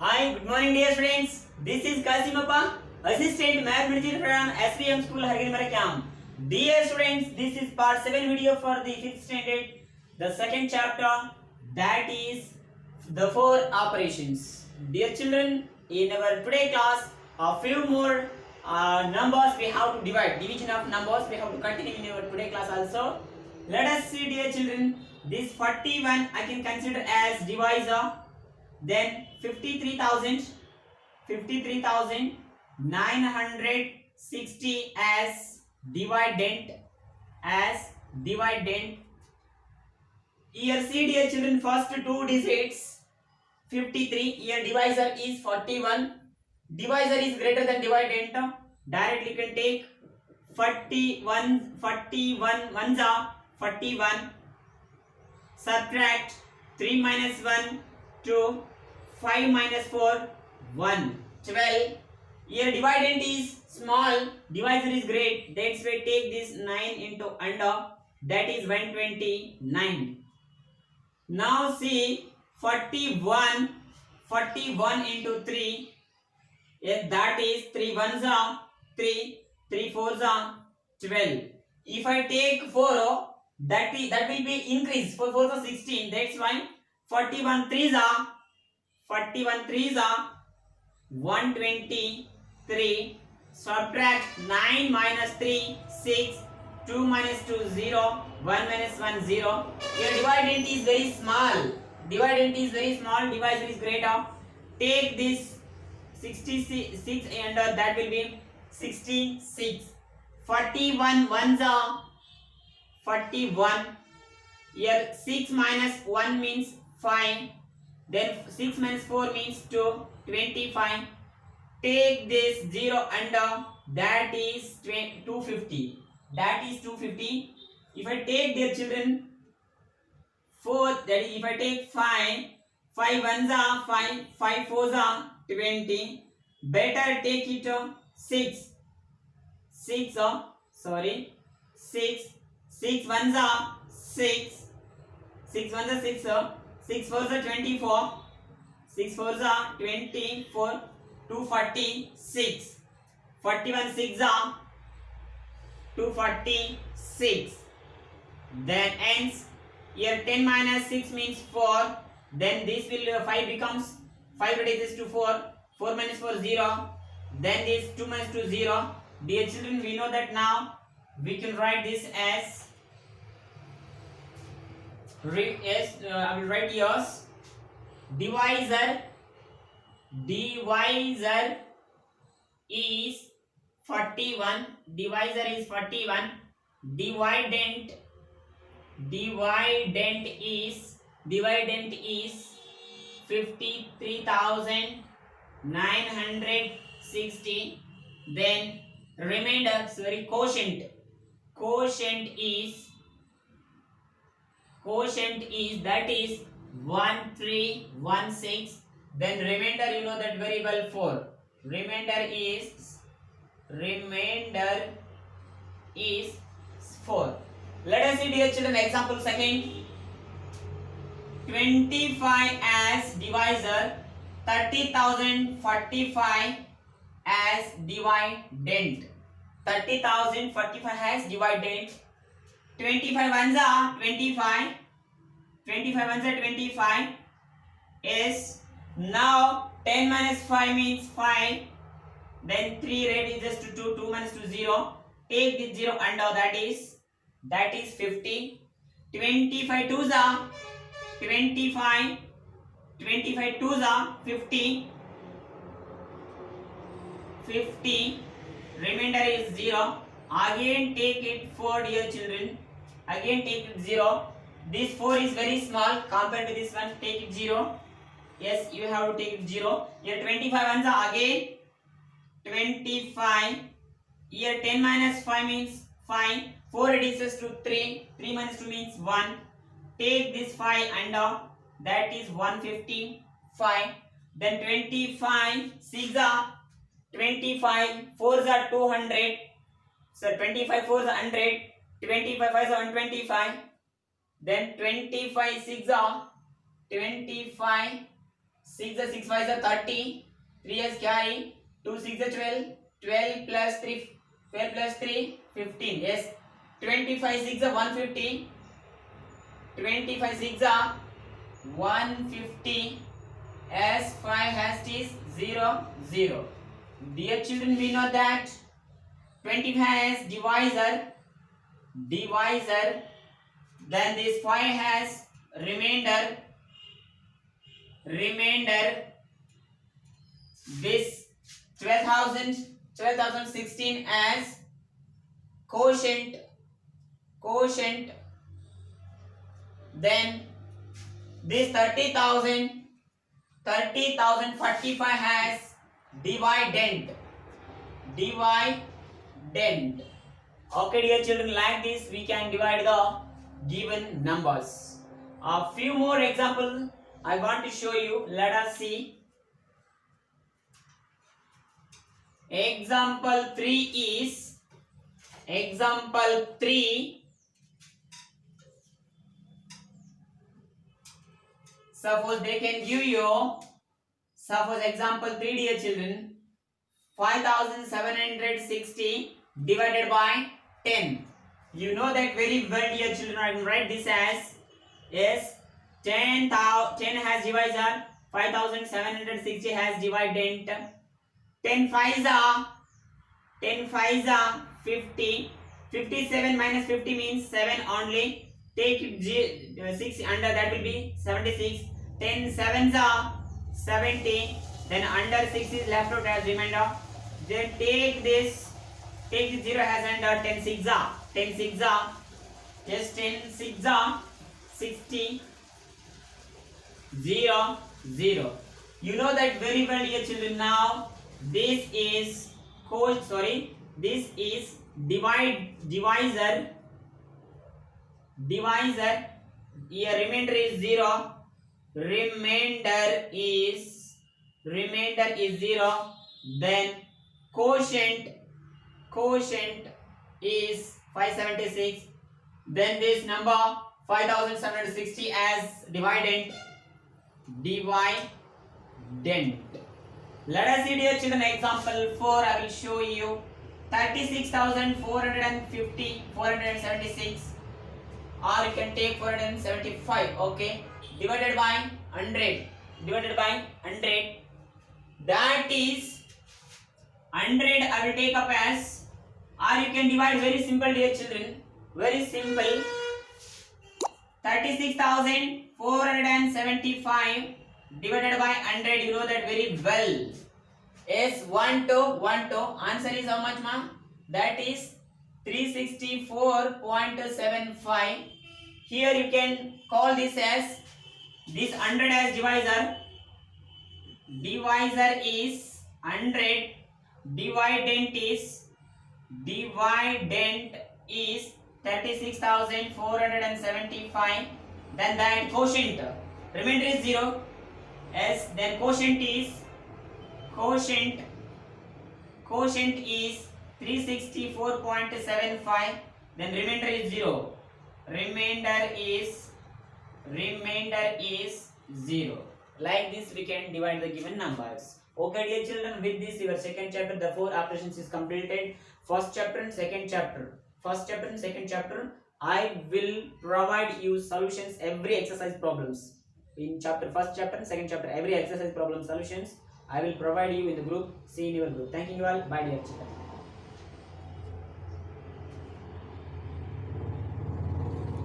Hi, good morning, dear friends. This is Kasimappa, Assistant Mathematics from SVM School, Hargiri. Dear students, this is part 7 video for the 5th standard, the second chapter, that is the 4 operations. Dear children, in our today class, a few more numbers we have to divide, division of numbers we have to continue in our today class also. Let us see, dear children, this 41 I can consider as divisor, then 53,960 as dividend. Here see, dear children, first two digits 53, here divisor is 41, divisor is greater than dividend, directly you can take 41 ones are 41, subtract 3 minus 1 2, 5 minus 4 1, 12. Here dividend is small, divisor is great, that's why take this 9 into under, that is 129. Now see 41 into 3, yes, that is 3 ones are 3, 3 fours are 12. If I take 4, that will be increase, 4 fours are 16, that's why 41 threes are 123. Subtract 9 minus 3 6, 2 minus 2 0, 1 minus 1 0. Your dividend is very small, divisor is greater. Take this 66 and that will be 66. 41 ones are 41. Here 6 minus 1 means 5, then 6 minus 4 means 2, 25. Take this 0 under, that is 250. If I take, their children, 4, that is if I take 5 ones are 5, 5 fours are 20. Better take it 6 ones are 6, 6 ones are 6, 6 fours are 24, 6 fours are 24, 246. 41 6 are 246. Then ends. Here 10 minus 6 means 4. Then this will 5 becomes 5 reduces to 4. 4 minus 4 0. Then this 2 minus 2 0. Dear children, we know that now we can write this as I will write yours. Divisor is 41. Divisor is 41. Dividend is 53,960. Then remainder, quotient is that is 1316. Then remainder, you know that very well, 4. Remainder is 4. Let us see, dear children, example second. 25 as divisor, 30,045 as dividend. 30,045 as dividend. 25 ones are 25. 25 ones are 25. Is now 10 minus 5 means 5. Then 3 reduces to 2. 2 minus 2 0. Take this 0 under, that is 50. 25 twos are 25. 25 twos are 50. 50. Remainder is 0. Again take it 4, dear children. Again take it 0. This 4 is very small compared to this one. Take it 0. Yes, you have to take it 0. Here 25 ones are again 25. Here 10 minus 5 means 5. 4 reduces to 3. 3 minus 2 means 1. Take this 5 under, that is 155. Then 25 6 are 25. 4s are 200. So 25 4s are 100. 25 5s are 125. Then 25 6 are 25 6 is 6 5 is 30, 3 is carry, 2 6 is 12, 12 plus 3, 12 plus 3 15. Yes, 25 6 is 150, 25 6 is 150, as 5 has is 0 0. Dear children, we know that 25 has divisor, then this 5 has remainder, this 12,016 as quotient, then this 30,045 has dividend. Okay, dear children, like this we can divide the given numbers. A few more examples I want to show you. Let us see. Example 3. Suppose they can give you, suppose example 3, dear children, 5,760 divided by 10. You know that very well, dear children. I will write this as, yes, 10 has divisor, 5,760 has dividend. 10 5s are 50. 57 minus 50 means 7 only. Take 6 under, that will be 76. 10 7s are 70. Then under 6 is left out as remainder. Then take this 0 as under, 10 6 are 60, 0 0. You know that very well, dear children. Now this is divisor. Here remainder is 0. Remainder is 0. Then quotient is 576. Then this number 5,760 as dividend. Let us see, dear children, example 4. I will show you 36,450, 476, or you can take 475. Okay, divided by 100. That is 100. I will take up as, or you can divide very simple, dear children. Very simple. 36,475 divided by 100. You know that very well. Yes, 1 2. Answer is how much, ma'am? That is 364.75. Here you can call this as, this 100 as divisor. Divisor is 100. Dividend is 36,475. Then that quotient, remainder is 0. Yes, then quotient is 364.75. Then remainder is 0. Remainder is 0. Like this we can divide the given numbers. Okay, dear children, with this your second chapter, the 4 operations is completed. First chapter and second chapter. I will provide you solutions, every exercise problems. In first chapter and second chapter, every exercise problem solutions I will provide you in the group. See in your group. Thank you all. Bye, dear children.